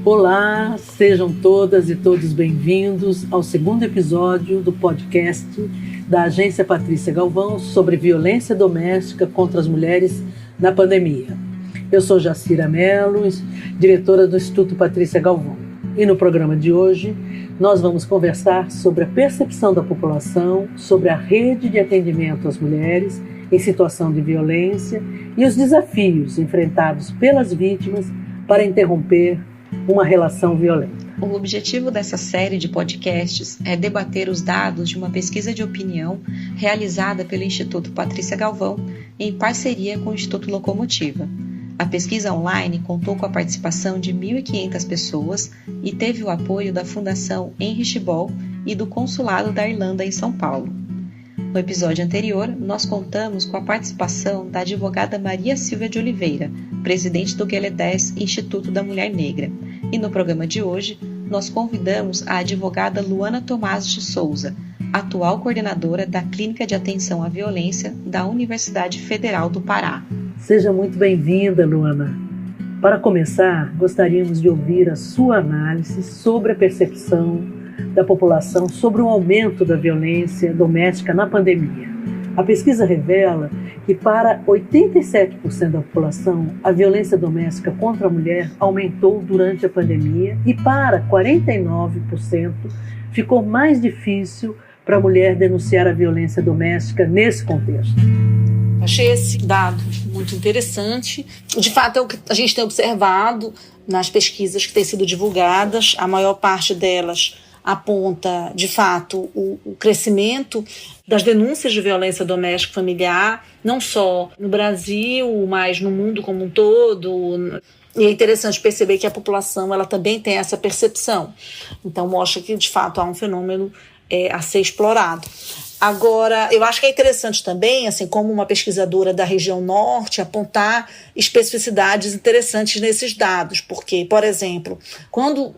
Olá, sejam todas e todos bem-vindos ao segundo episódio do podcast da Agência Patrícia Galvão sobre violência doméstica contra as mulheres na pandemia. Eu sou Jacira Mello, diretora do Instituto Patrícia Galvão. E no programa de hoje, nós vamos conversar sobre a percepção da população sobre a rede de atendimento às mulheres em situação de violência e os desafios enfrentados pelas vítimas para interromper uma relação violenta. O objetivo dessa série de podcasts é debater os dados de uma pesquisa de opinião realizada pelo Instituto Patrícia Galvão em parceria com o Instituto Locomotiva. A pesquisa online contou com a participação de 1.500 pessoas e teve o apoio da Fundação Heinrich Böll e do Consulado da Irlanda em São Paulo. No episódio anterior, nós contamos com a participação da advogada Maria Silvia de Oliveira, presidente do GLE10 Instituto da Mulher Negra. E no programa de hoje, nós convidamos a advogada Luana Tomás de Souza, atual coordenadora da Clínica de Atenção à Violência da Universidade Federal do Pará. Seja muito bem-vinda, Luana. Para começar, gostaríamos de ouvir a sua análise sobre a percepção da população sobre o aumento da violência doméstica na pandemia. A pesquisa revela que para 87% da população, a violência doméstica contra a mulher aumentou durante a pandemia e para 49% ficou mais difícil para a mulher denunciar a violência doméstica nesse contexto. Achei esse dado muito interessante. De fato, é o que a gente tem observado nas pesquisas que têm sido divulgadas. A maior parte delas aponta, de fato, o crescimento das denúncias de violência doméstica familiar, não só no Brasil, mas no mundo como um todo. E é interessante perceber que a população ela também tem essa percepção. Então, mostra que, de fato, há um fenômeno a ser explorado. Agora, eu acho que é interessante também, assim como uma pesquisadora da região norte, apontar especificidades interessantes nesses dados, porque, por exemplo, quando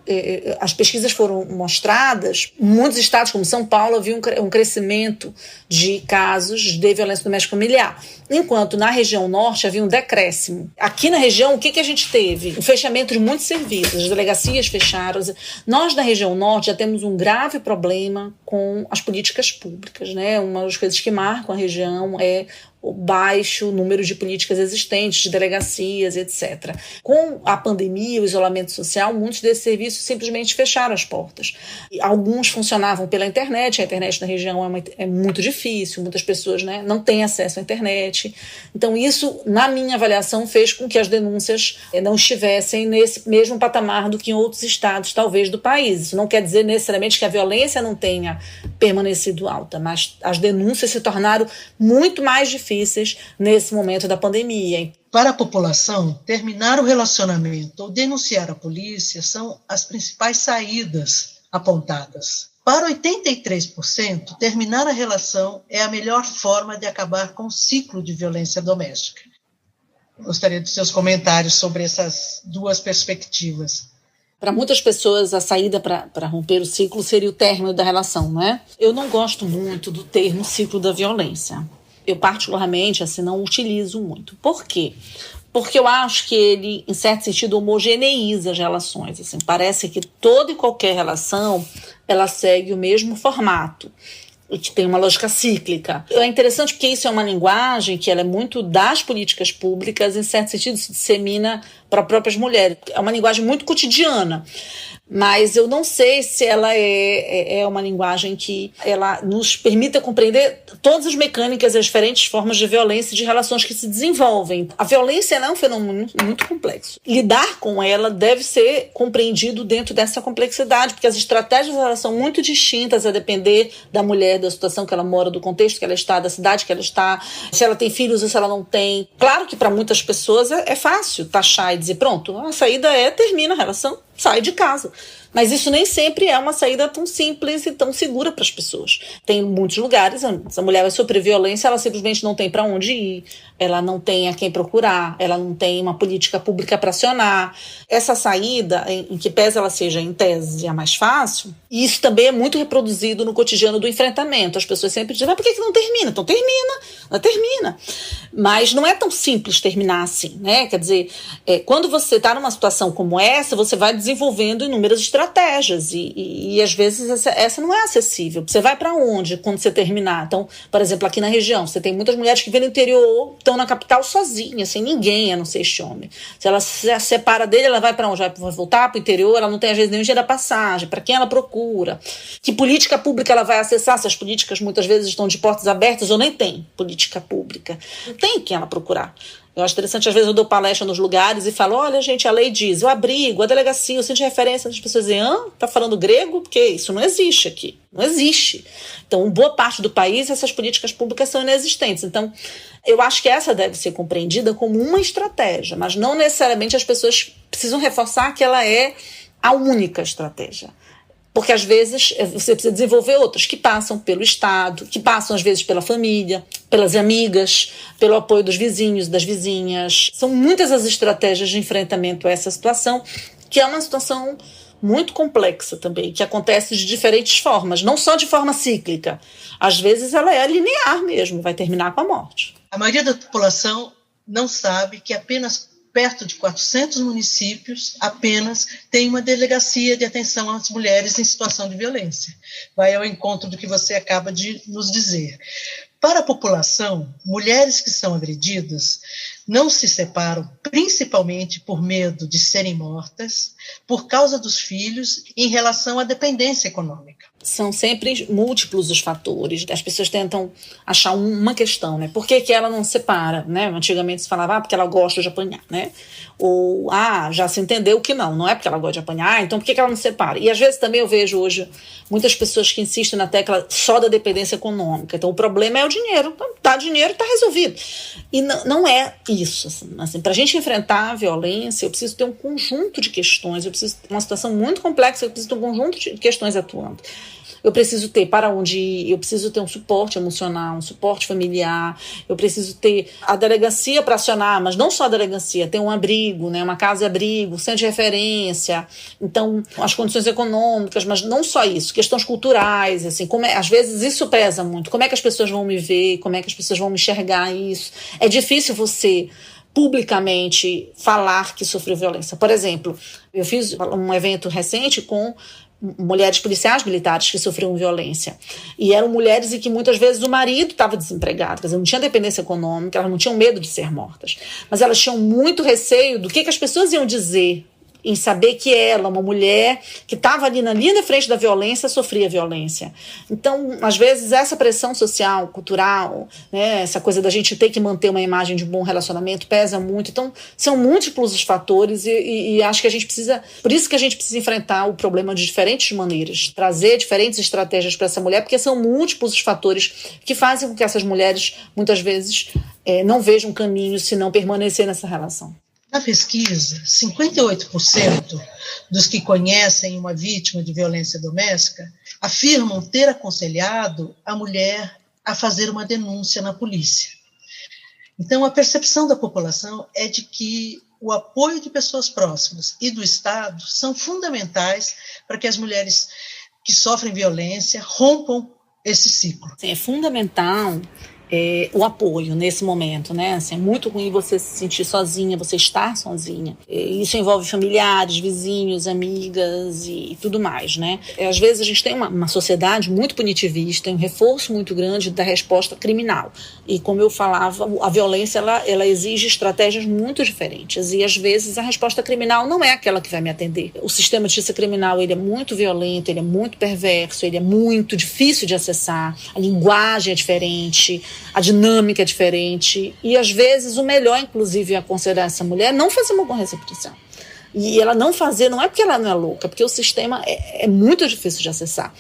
as pesquisas foram mostradas, muitos estados, como São Paulo, havia um crescimento de casos de violência doméstica familiar, enquanto na região norte havia um decréscimo. Aqui na região, o que a gente teve? O fechamento de muitos serviços, as delegacias fecharam. Nós, na região norte, já temos um grave problema com as políticas públicas, né? Uma das coisas que marcam a região é o baixo número de políticas existentes, de delegacias, etc. Com a pandemia, o isolamento social, muitos desses serviços simplesmente fecharam as portas. E alguns funcionavam pela internet, a internet na região é muito difícil, muitas pessoas, né, não têm acesso à internet. Então isso, na minha avaliação, fez com que as denúncias não estivessem nesse mesmo patamar do que em outros estados, talvez, do país. Isso não quer dizer necessariamente que a violência não tenha permanecido alta, mas as denúncias se tornaram muito mais difíceis nesse momento da pandemia. Para a população, terminar o relacionamento ou denunciar a polícia são as principais saídas apontadas. Para 83%, terminar a relação é a melhor forma de acabar com o ciclo de violência doméstica. Gostaria de seus comentários sobre essas duas perspectivas. Para muitas pessoas, a saída para romper o ciclo seria o término da relação, né? Eu não gosto muito do termo ciclo da violência. Eu, particularmente, assim, não utilizo muito. Por quê? Porque eu acho que ele, em certo sentido, homogeneiza as relações. Assim, parece que toda e qualquer relação ela segue o mesmo formato e que tem uma lógica cíclica. É interessante porque isso é uma linguagem que ela é muito das políticas públicas, em certo sentido, se dissemina para próprias mulheres. É uma linguagem muito cotidiana. Mas eu não sei se ela é uma linguagem que ela nos permita compreender todas as mecânicas e as diferentes formas de violência e de relações que se desenvolvem. A violência é um fenômeno muito complexo. Lidar com ela deve ser compreendido dentro dessa complexidade, porque as estratégias elas são muito distintas a depender da mulher, da situação que ela mora, do contexto que ela está, da cidade que ela está, se ela tem filhos ou se ela não tem. Claro que para muitas pessoas é fácil taxar e dizer, pronto, a saída termina a relação, sai de casa. Mas isso nem sempre é uma saída tão simples e tão segura para as pessoas. Tem muitos lugares onde a mulher vai sofrer violência, ela simplesmente não tem para onde ir, ela não tem a quem procurar, ela não tem uma política pública para acionar. Essa saída, em que pese ela seja, em tese, a mais fácil, e isso também é muito reproduzido no cotidiano do enfrentamento. As pessoas sempre dizem, mas por que não termina? Então termina. Mas não é tão simples terminar assim, né? Quer dizer, quando você está numa situação como essa, você vai desenvolvendo inúmeras estratégias e às vezes essa não é acessível. Você vai para onde quando você terminar? Então, por exemplo, aqui na região, você tem muitas mulheres que vêm no interior, estão na capital sozinhas, sem ninguém, a não ser este homem. Se ela se separa dele, ela vai para onde? Vai voltar para o interior, ela não tem às vezes nem o dinheiro da passagem, para quem ela procura? Que política pública ela vai acessar? Se as políticas muitas vezes estão de portas abertas ou nem tem política pública. Não tem quem ela procurar. Eu acho interessante, às vezes eu dou palestra nos lugares e falo, olha gente, a lei diz, o abrigo, a delegacia, o centro de referência, as pessoas dizem, tá falando grego? Porque isso não existe aqui, não existe. Então, boa parte do país, essas políticas públicas são inexistentes. Então, eu acho que essa deve ser compreendida como uma estratégia, mas não necessariamente as pessoas precisam reforçar que ela é a única estratégia. Porque, às vezes, você precisa desenvolver outras que passam pelo Estado, que passam, às vezes, pela família, pelas amigas, pelo apoio dos vizinhos, das vizinhas. São muitas as estratégias de enfrentamento a essa situação, que é uma situação muito complexa também, que acontece de diferentes formas, não só de forma cíclica. Às vezes, ela é linear mesmo, vai terminar com a morte. A maioria da população não sabe que apenas perto de 400 municípios apenas tem uma delegacia de atenção às mulheres em situação de violência. Vai ao encontro do que você acaba de nos dizer. Para a população, mulheres que são agredidas não se separam, principalmente por medo de serem mortas, por causa dos filhos, em relação à dependência econômica. São sempre múltiplos os fatores. As pessoas tentam achar uma questão, né? Por que ela não separa, né? Antigamente se falava, porque ela gosta de apanhar, né? Ou, já se entendeu que não é porque ela gosta de apanhar, então por que ela não separa? E às vezes também eu vejo hoje muitas pessoas que insistem na tecla só da dependência econômica. Então o problema é o dinheiro. Então, dá dinheiro e está resolvido. E não é isso. Assim, para a gente enfrentar a violência, eu preciso ter um conjunto de questões, eu preciso ter uma situação muito complexa, eu preciso ter um conjunto de questões atuando. Eu preciso ter para onde ir, eu preciso ter um suporte emocional, um suporte familiar, eu preciso ter a delegacia para acionar, mas não só a delegacia, ter um abrigo, né, uma casa de abrigo, centro de referência, então as condições econômicas, mas não só isso, questões culturais, assim, às vezes isso pesa muito, como é que as pessoas vão me ver, como é que as pessoas vão me enxergar isso. É difícil você publicamente falar que sofreu violência. Por exemplo, eu fiz um evento recente com mulheres policiais militares que sofriam violência. E eram mulheres em que muitas vezes o marido estava desempregado, quer dizer, não tinha dependência econômica, elas não tinham medo de ser mortas. Mas elas tinham muito receio do que as pessoas iam dizer em saber que ela, uma mulher que estava ali na linha da frente da violência, sofria violência. Então, às vezes, essa pressão social, cultural, né, essa coisa da gente ter que manter uma imagem de bom relacionamento pesa muito. Então, são múltiplos os fatores e acho que a gente precisa... Por isso que a gente precisa enfrentar o problema de diferentes maneiras, trazer diferentes estratégias para essa mulher, porque são múltiplos os fatores que fazem com que essas mulheres, muitas vezes, não vejam caminho se não permanecer nessa relação. Na pesquisa, 58% dos que conhecem uma vítima de violência doméstica afirmam ter aconselhado a mulher a fazer uma denúncia na polícia. Então, a percepção da população é de que o apoio de pessoas próximas e do Estado são fundamentais para que as mulheres que sofrem violência rompam esse ciclo. Sim, é fundamental o apoio nesse momento, né? Assim, é muito ruim você se sentir sozinha, você estar sozinha. Isso envolve familiares, vizinhos, amigas e tudo mais, né? Às vezes a gente tem uma sociedade muito punitivista, um reforço muito grande da resposta criminal. E como eu falava, a violência ela exige estratégias muito diferentes e às vezes a resposta criminal não é aquela que vai me atender. O sistema de justiça criminal ele é muito violento, ele é muito perverso, ele é muito difícil de acessar, a linguagem é diferente, a dinâmica é diferente e às vezes o melhor, inclusive, é aconselhar essa mulher não fazer uma boa recepção. E ela não fazer, não é porque ela não é louca, porque o sistema é muito difícil de acessar.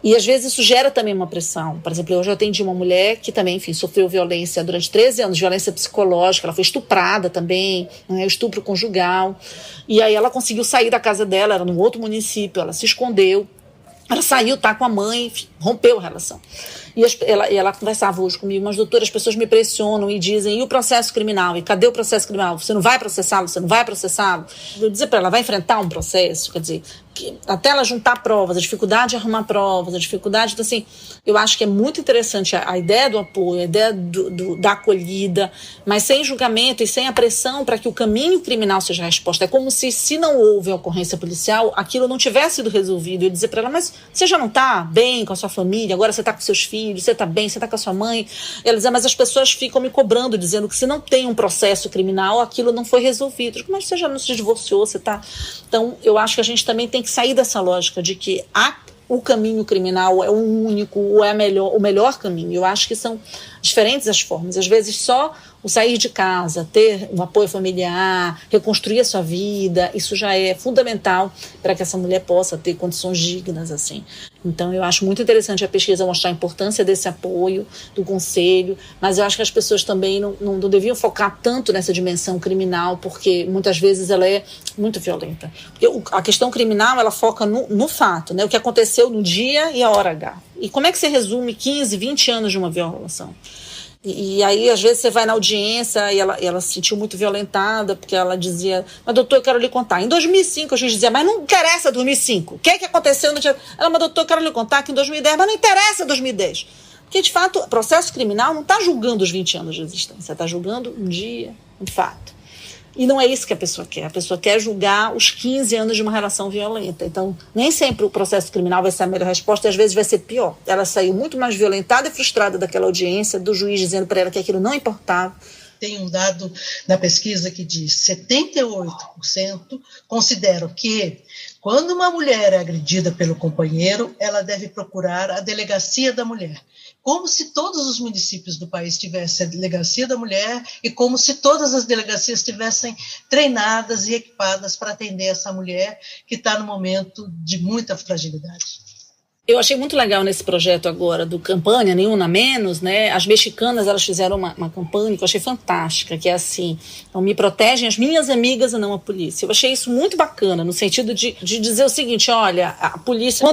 E às vezes isso gera também uma pressão. Por exemplo, eu já atendi uma mulher que também, enfim, sofreu violência durante 13 anos, violência psicológica, ela foi estuprada também, né, estupro conjugal. E aí ela conseguiu sair da casa dela, era num outro município, ela se escondeu. Ela saiu, tá com a mãe, enfim, rompeu a relação. E ela conversava hoje comigo, mas doutora, as pessoas me pressionam e dizem, e o processo criminal? E cadê o processo criminal? Você não vai processá-lo? Você não vai processá-lo? Eu dizia para ela, vai enfrentar um processo? Quer dizer, até ela juntar provas, a dificuldade de arrumar provas, a dificuldade, então assim, eu acho que é muito interessante a ideia do apoio, a ideia da acolhida, mas sem julgamento e sem a pressão para que o caminho criminal seja a resposta. É como se não houve ocorrência policial, aquilo não tivesse sido resolvido. Eu dizer para ela, mas você já não está bem com a sua família, agora você está com seus filhos, você está bem, você está com a sua mãe. Ela dizia, mas as pessoas ficam me cobrando, dizendo que se não tem um processo criminal, aquilo não foi resolvido. Eu digo, mas você já não se divorciou, você está... Então, eu acho que a gente também tem que sair dessa lógica de que o caminho criminal é o único, ou é o melhor caminho. Eu acho que são diferentes as formas. Às vezes só o sair de casa, ter um apoio familiar, reconstruir a sua vida, isso já é fundamental para que essa mulher possa ter condições dignas, assim. Então, eu acho muito interessante a pesquisa mostrar a importância desse apoio, do conselho, mas eu acho que as pessoas também não deviam focar tanto nessa dimensão criminal, porque muitas vezes ela é muito violenta. Porque a questão criminal, ela foca no fato, né? O que aconteceu no dia e a hora H. E como é que você resume 15, 20 anos de uma violação? E aí, às vezes, você vai na audiência e ela se sentiu muito violentada, porque ela dizia, mas doutor, eu quero lhe contar. Em 2005, a juiz dizia, mas não interessa 2005. O que é que aconteceu no dia... Ela, mas doutor, eu quero lhe contar que em 2010, mas não interessa 2010. Porque, de fato, o processo criminal não está julgando os 20 anos de existência, está julgando um dia, um fato. E não é isso que a pessoa quer. A pessoa quer julgar os 15 anos de uma relação violenta. Então, nem sempre o processo criminal vai ser a melhor resposta, e às vezes vai ser pior. Ela saiu muito mais violentada e frustrada daquela audiência, do juiz dizendo para ela que aquilo não importava. Tem um dado na pesquisa que diz 78% consideram que, quando uma mulher é agredida pelo companheiro, ela deve procurar a delegacia da mulher. Como se todos os municípios do país tivessem a delegacia da mulher e como se todas as delegacias estivessem treinadas e equipadas para atender essa mulher que está no momento de muita fragilidade. Eu achei muito legal nesse projeto agora do Campanha Nenhuma Menos, né? As mexicanas, elas fizeram uma campanha que eu achei fantástica, que é assim, então, me protegem as minhas amigas e não a polícia. Eu achei isso muito bacana, no sentido de dizer o seguinte, olha, a polícia,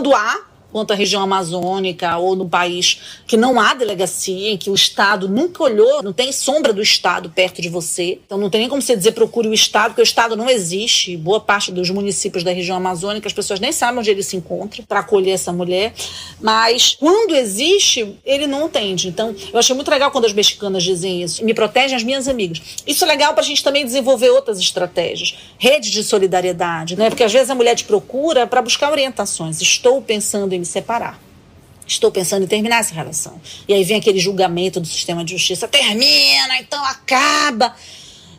quanto à região amazônica ou no país que não há delegacia, em que o Estado nunca olhou, não tem sombra do Estado perto de você. Então não tem nem como você dizer procure o Estado, porque o Estado não existe. Boa parte dos municípios da região amazônica, as pessoas nem sabem onde ele se encontra para acolher essa mulher. Mas quando existe, ele não atende. Então eu achei muito legal quando as mexicanas dizem isso. Me protegem as minhas amigas. Isso é legal para a gente também desenvolver outras estratégias. Rede de solidariedade, né? Porque às vezes a mulher te procura para buscar orientações. Estou pensando em me separar. Estou pensando em terminar essa relação. E aí vem aquele julgamento do sistema de justiça. Termina, então acaba.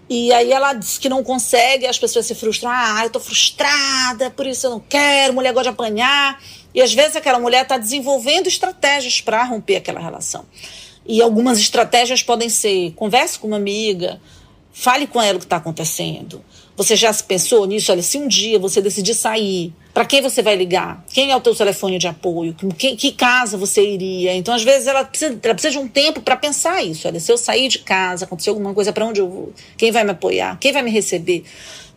E aí ela diz que não consegue, as pessoas se frustram. Eu estou frustrada, por isso eu não quero, mulher gosta de apanhar. E às vezes aquela mulher está desenvolvendo estratégias para romper aquela relação. E algumas estratégias podem ser, converse com uma amiga, fale com ela o que está acontecendo. Você já se pensou nisso? Olha, se um dia você decidir sair, para quem você vai ligar? Quem é o teu telefone de apoio? Que casa você iria? Então, às vezes, ela precisa de um tempo para pensar isso. Olha, se eu sair de casa, acontecer alguma coisa, para onde eu vou? Quem vai me apoiar? Quem vai me receber?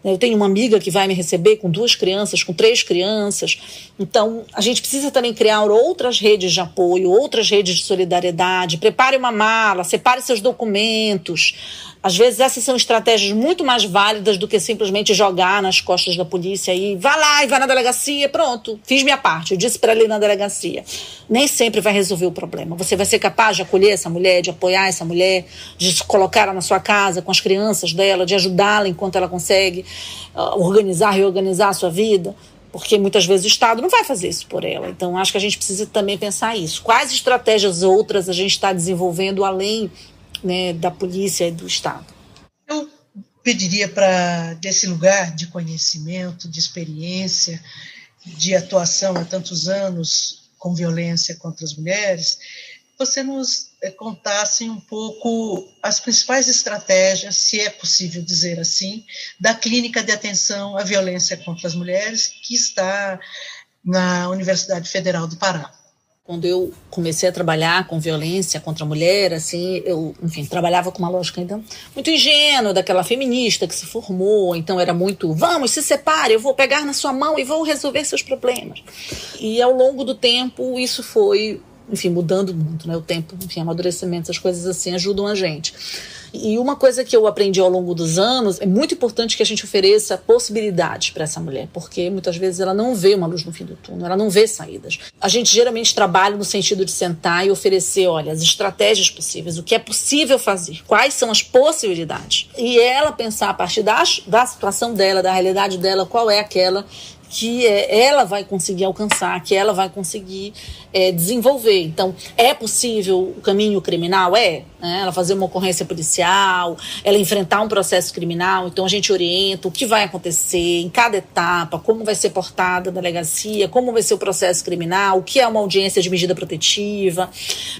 Eu tenho uma amiga que vai me receber com 2 crianças, com 3 crianças. Então, a gente precisa também criar outras redes de apoio, outras redes de solidariedade. Prepare uma mala, separe seus documentos. Às vezes essas são estratégias muito mais válidas do que simplesmente jogar nas costas da polícia e vai lá e vai na delegacia, pronto, fiz minha parte, eu disse para ela ir na delegacia. Nem sempre vai resolver o problema. Você vai ser capaz de acolher essa mulher, de apoiar essa mulher, de colocá-la na sua casa com as crianças dela, de ajudá-la enquanto ela consegue reorganizar a sua vida? Porque muitas vezes o Estado não vai fazer isso por ela. Então acho que a gente precisa também pensar isso. Quais estratégias outras a gente está desenvolvendo além, né, da polícia e do Estado? Eu pediria para, desse lugar de conhecimento, de experiência, de atuação há tantos anos com violência contra as mulheres, você nos contasse um pouco as principais estratégias, se é possível dizer assim, da Clínica de Atenção à Violência contra as Mulheres, que está na Universidade Federal do Pará. Quando eu comecei a trabalhar com violência contra a mulher, assim, eu, trabalhava com uma lógica ainda muito ingênua, daquela feminista que se formou, então era muito, vamos, se separe, eu vou pegar na sua mão e vou resolver seus problemas. E ao longo do tempo isso foi, mudando muito, né, o tempo, amadurecimento, essas coisas assim ajudam a gente. E uma coisa que eu aprendi ao longo dos anos, é muito importante que a gente ofereça possibilidades para essa mulher, porque muitas vezes ela não vê uma luz no fim do túnel, ela não vê saídas. A gente geralmente trabalha no sentido de sentar e oferecer, olha, as estratégias possíveis, o que é possível fazer, quais são as possibilidades. E ela pensar a partir da situação dela, da realidade dela, qual é aquela que ela vai conseguir alcançar, que ela vai conseguir desenvolver. Então, é possível o caminho criminal? Né? Ela fazer uma ocorrência policial, ela enfrentar um processo criminal. Então, a gente orienta o que vai acontecer em cada etapa, como vai ser portada a delegacia, como vai ser o processo criminal, o que é uma audiência de medida protetiva,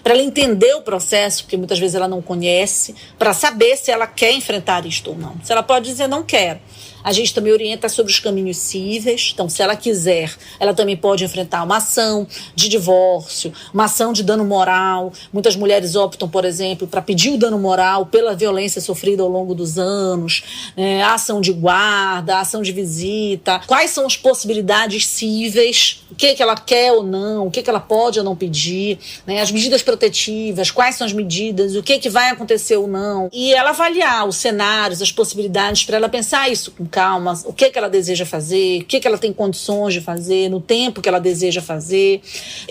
para ela entender o processo, porque muitas vezes ela não conhece, para saber se ela quer enfrentar isto ou não. Se ela pode dizer, não quero. A gente também orienta sobre os caminhos cíveis. Então, se ela quiser, ela também pode enfrentar uma ação de divórcio, uma ação de dano moral. Muitas mulheres optam, por exemplo, para pedir o dano moral pela violência sofrida ao longo dos anos, a ação de guarda, a ação de visita. Quais são as possibilidades cíveis? O que ela quer ou não? O que ela pode ou não pedir? As medidas protetivas, quais são as medidas? O que vai acontecer ou não? E ela avaliar os cenários, as possibilidades, para ela pensar isso com calma, o que ela deseja fazer, o que ela tem condições de fazer, no tempo que ela deseja fazer,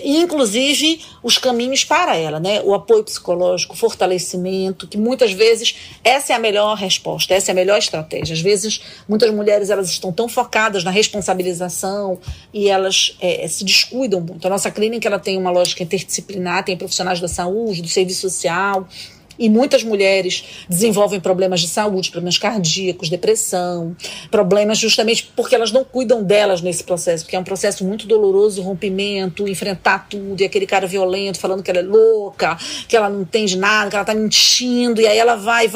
e inclusive os caminhos para ela, o apoio psicológico, o fortalecimento, que muitas vezes essa é a melhor resposta, essa é a melhor estratégia. Às vezes, muitas mulheres elas estão tão focadas na responsabilização e elas se descuidam muito. A nossa clínica ela tem uma lógica interdisciplinar, tem profissionais da saúde, do serviço social, e muitas mulheres desenvolvem problemas de saúde, problemas cardíacos, depressão, problemas justamente porque elas não cuidam delas nesse processo, porque é um processo muito doloroso, rompimento, enfrentar tudo, e aquele cara violento falando que ela é louca, que ela não entende nada, que ela está mentindo, e aí ela vai,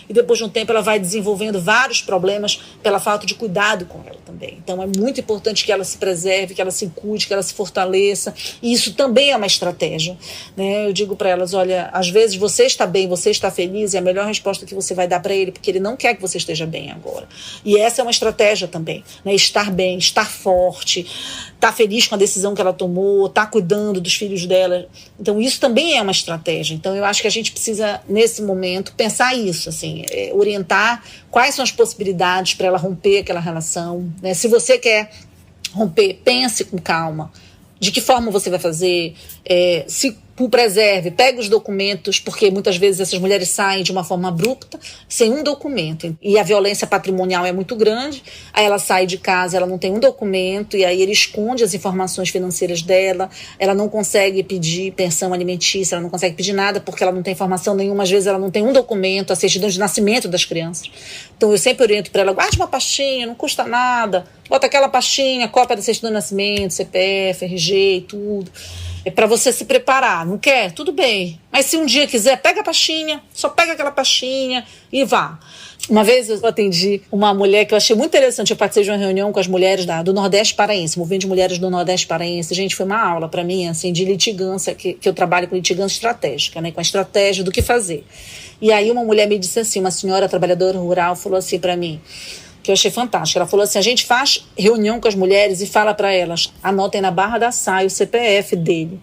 e depois de um tempo ela vai desenvolvendo vários problemas pela falta de cuidado com ela também. Então é muito importante que ela se preserve, que ela se cuide, que ela se fortaleça, e isso também é uma estratégia. Eu digo para elas, olha, às vezes você está bem, você está feliz, é a melhor resposta que você vai dar para ele, porque ele não quer que você esteja bem agora. E essa é uma estratégia também, estar bem, estar forte, estar feliz com a decisão que ela tomou, estar cuidando dos filhos dela. Então isso também é uma estratégia. Então eu acho que a gente precisa, nesse momento, pensar isso, orientar quais são as possibilidades para ela romper aquela relação. Se você quer romper, pense com calma. De que forma você vai fazer, se preserve, pegue os documentos, porque muitas vezes essas mulheres saem de uma forma abrupta, sem um documento, e a violência patrimonial é muito grande, aí ela sai de casa, ela não tem um documento, e aí ele esconde as informações financeiras dela, ela não consegue pedir pensão alimentícia, ela não consegue pedir nada, porque ela não tem informação nenhuma, às vezes ela não tem um documento, a certidão de nascimento das crianças. Então eu sempre oriento para ela, guarde uma pastinha, não custa nada, bota aquela pastinha, cópia da certidão de nascimento, CPF, RG e tudo. É para você se preparar, não quer? Tudo bem. Mas se um dia quiser, pega a pastinha, só pega aquela pastinha e vá. Uma vez eu atendi uma mulher que eu achei muito interessante, eu participei de uma reunião com as mulheres do Nordeste Paraense, movimento de mulheres do Nordeste Paraense. Gente, foi uma aula para mim, de litigância, que eu trabalho com litigância estratégica, com a estratégia do que fazer. E aí uma mulher me disse assim, uma senhora trabalhadora rural, falou assim para mim, que eu achei fantástico. Ela falou assim, a gente faz reunião com as mulheres e fala para elas, anotem na barra da saia o CPF dele.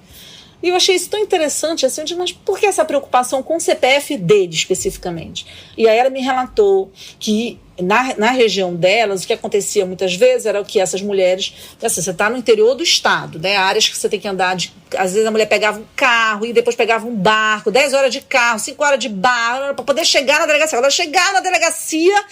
E eu achei isso tão interessante, mas por que essa preocupação com o CPF dele especificamente? E aí ela me relatou que na região delas, o que acontecia muitas vezes era o que essas mulheres, você está no interior do estado, áreas que você tem que andar, às vezes a mulher pegava um carro e depois pegava um barco, 10 horas de carro, 5 horas de barco, para poder chegar na delegacia. Quando ela chegar na delegacia,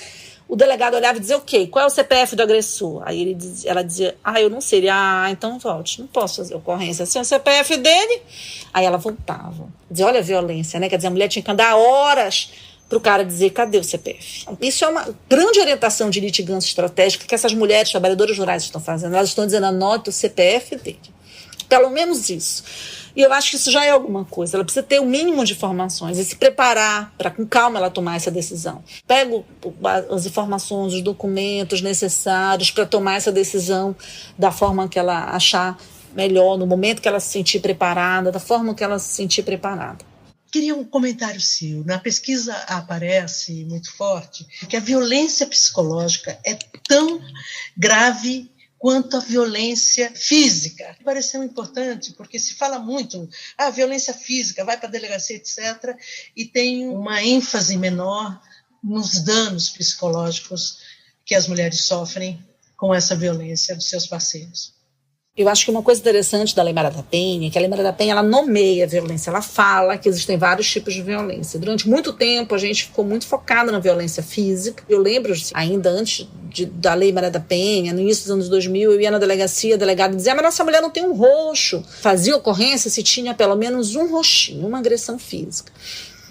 o delegado olhava e dizia, ok, qual é o CPF do agressor? Aí ela dizia, eu não sei. Ele, então volte, não posso fazer ocorrência. Assim, o CPF dele. Aí ela voltava. Dizia, olha a violência, Quer dizer, a mulher tinha que andar horas para o cara dizer, cadê o CPF? Isso é uma grande orientação de litigância estratégica que essas mulheres trabalhadoras rurais estão fazendo. Elas estão dizendo, anote o CPF dele. Pelo menos isso. E eu acho que isso já é alguma coisa. Ela precisa ter o mínimo de informações e se preparar para, com calma, ela tomar essa decisão. Pega as informações, os documentos necessários para tomar essa decisão da forma que ela achar melhor, no momento que ela se sentir preparada, da forma que ela se sentir preparada. Queria um comentário seu. Na pesquisa aparece muito forte que a violência psicológica é tão grave quanto à violência física. Pareceu importante, porque se fala muito, violência física, vai para a delegacia, etc., e tem uma ênfase menor nos danos psicológicos que as mulheres sofrem com essa violência dos seus parceiros. Eu acho que uma coisa interessante da Lei Maria da Penha é que a Lei Maria da Penha ela nomeia a violência, ela fala que existem vários tipos de violência. Durante muito tempo a gente ficou muito focada na violência física. Eu lembro, ainda antes da Lei Maria da Penha, no início dos anos 2000, eu ia na delegacia, a delegada dizia, mas nossa mulher não tem um roxo. Fazia ocorrência se tinha pelo menos um roxinho, uma agressão física.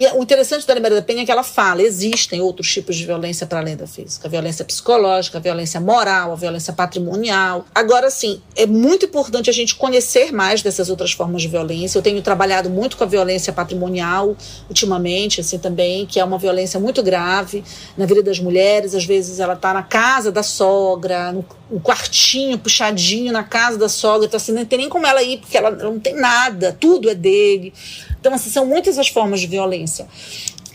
E o interessante da Lei Maria da Penha é que ela fala, existem outros tipos de violência para além da física, a violência psicológica, a violência moral, a violência patrimonial. Agora, sim, é muito importante a gente conhecer mais dessas outras formas de violência. Eu tenho trabalhado muito com a violência patrimonial ultimamente, assim, também, que é uma violência muito grave na vida das mulheres. Às vezes ela está na casa da sogra, no quartinho puxadinho na casa da sogra, então assim, não tem nem como ela ir, porque ela não tem nada, tudo é dele. Então, assim, são muitas as formas de violência.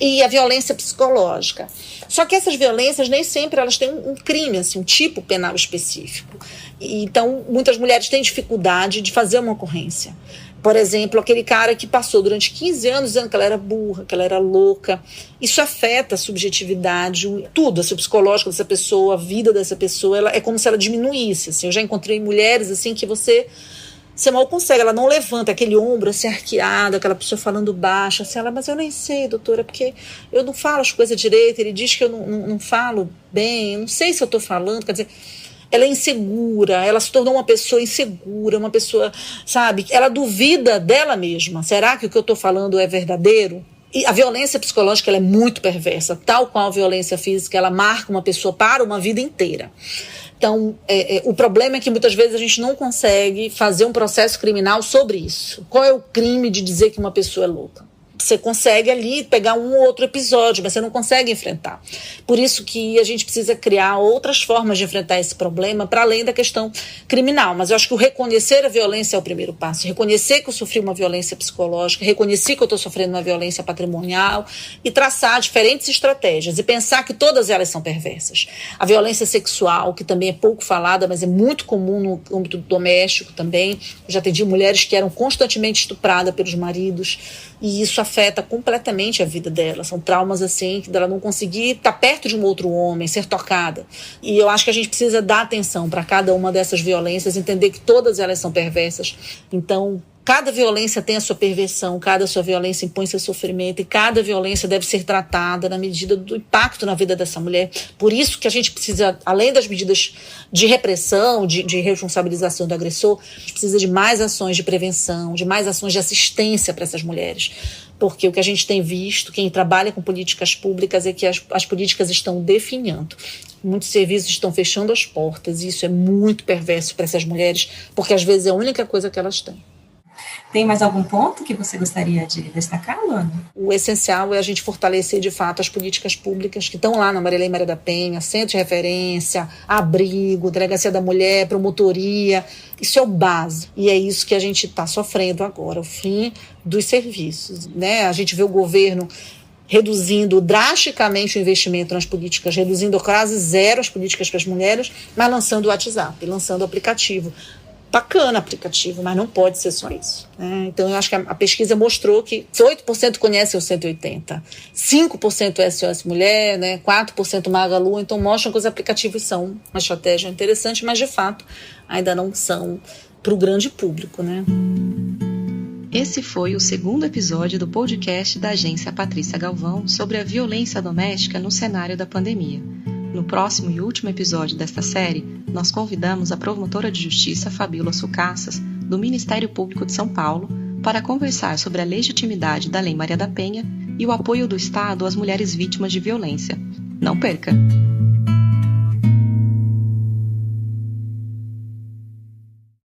E a violência psicológica. Só que essas violências, nem sempre elas têm um crime, assim, um tipo penal específico. E, então, muitas mulheres têm dificuldade de fazer uma ocorrência. Por exemplo, aquele cara que passou durante 15 anos dizendo que ela era burra, que ela era louca. Isso afeta a subjetividade, tudo, assim, o psicológico dessa pessoa, a vida dessa pessoa. É como se ela diminuísse. Assim. Eu já encontrei mulheres assim que você mal consegue, ela não levanta aquele ombro assim arqueado, aquela pessoa falando baixo, assim, ela, mas eu nem sei, doutora, porque eu não falo as coisas direito, ele diz que eu não falo bem, eu não sei se eu estou falando, quer dizer, ela é insegura, ela se tornou uma pessoa insegura, uma pessoa, sabe, ela duvida dela mesma, será que o que eu estou falando é verdadeiro? E a violência psicológica ela é muito perversa, tal qual a violência física, ela marca uma pessoa para uma vida inteira. Então, o problema é que muitas vezes a gente não consegue fazer um processo criminal sobre isso. Qual é o crime de dizer que uma pessoa é louca? Você consegue ali pegar um ou outro episódio, mas você não consegue enfrentar. Por isso que a gente precisa criar outras formas de enfrentar esse problema para além da questão criminal. Mas eu acho que o reconhecer a violência é o primeiro passo. Reconhecer que eu sofri uma violência psicológica, reconhecer que eu estou sofrendo uma violência patrimonial e traçar diferentes estratégias e pensar que todas elas são perversas. A violência sexual, que também é pouco falada, mas é muito comum no âmbito doméstico também. Eu já atendi mulheres que eram constantemente estupradas pelos maridos e isso afeta completamente a vida dela. São traumas assim, dela não conseguir estar perto de um outro homem, ser tocada. E eu acho que a gente precisa dar atenção para cada uma dessas violências, entender que todas elas são perversas. Então, cada violência tem a sua perversão, cada sua violência impõe seu sofrimento e cada violência deve ser tratada na medida do impacto na vida dessa mulher. Por isso que a gente precisa, além das medidas de repressão, de responsabilização do agressor, a gente precisa de mais ações de prevenção, de mais ações de assistência para essas mulheres. Porque o que a gente tem visto, quem trabalha com políticas públicas, é que as políticas estão definhando. Muitos serviços estão fechando as portas e isso é muito perverso para essas mulheres, porque às vezes é a única coisa que elas têm. Tem mais algum ponto que você gostaria de destacar, Luana? O essencial é a gente fortalecer, de fato, as políticas públicas que estão lá na Lei Maria da Penha, centro de referência, abrigo, delegacia da mulher, promotoria. Isso é o básico. E é isso que a gente está sofrendo agora, o fim dos serviços. Né? A gente vê o governo reduzindo drasticamente o investimento nas políticas, reduzindo quase zero as políticas para as mulheres, mas lançando o WhatsApp, lançando o aplicativo. Bacana aplicativo, mas não pode ser só isso. Né? Então, eu acho que a pesquisa mostrou que 8% conhecem o 180, 5% é SOS Mulher, né? 4% Magalu, então mostram que os aplicativos são uma estratégia interessante, mas, de fato, ainda não são para o grande público. Né? Esse foi o segundo episódio do podcast da agência Patrícia Galvão sobre a violência doméstica no cenário da pandemia. No próximo e último episódio desta série, nós convidamos a promotora de justiça Fabíola Sucassas, do Ministério Público de São Paulo, para conversar sobre a legitimidade da Lei Maria da Penha e o apoio do Estado às mulheres vítimas de violência. Não perca!